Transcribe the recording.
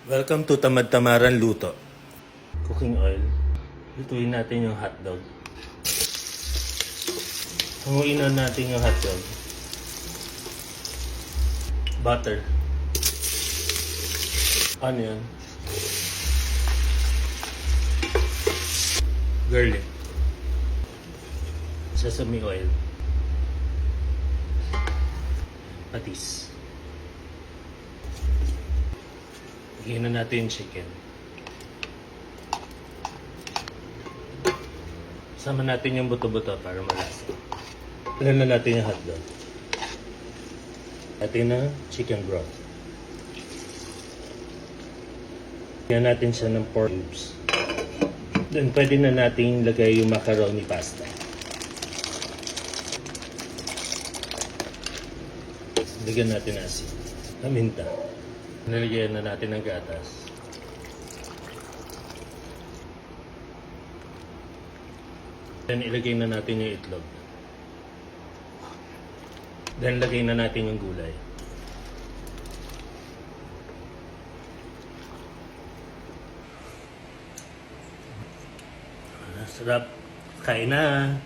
Welcome to Tamad-Tamaran Luto. Cooking oil. Lutuin natin yung hotdog. Hanguin na natin yung hotdog. Butter. Onion. Garlic. Sesame oil. Patis. Lagyan na natin yung chicken. Sama natin yung buto-buto para malasa. Ilan na natin yung hotdog. Atin na chicken broth. Lagyan natin siya ng pork cubes. Then pwede na natin lagay yung macaroni pasta. Lagyan natin asin. Paminta. Nalagyan na natin ng gatas. Then ilagay na natin yung itlog. Then lagay na natin yung gulay. Sarap. Kain na.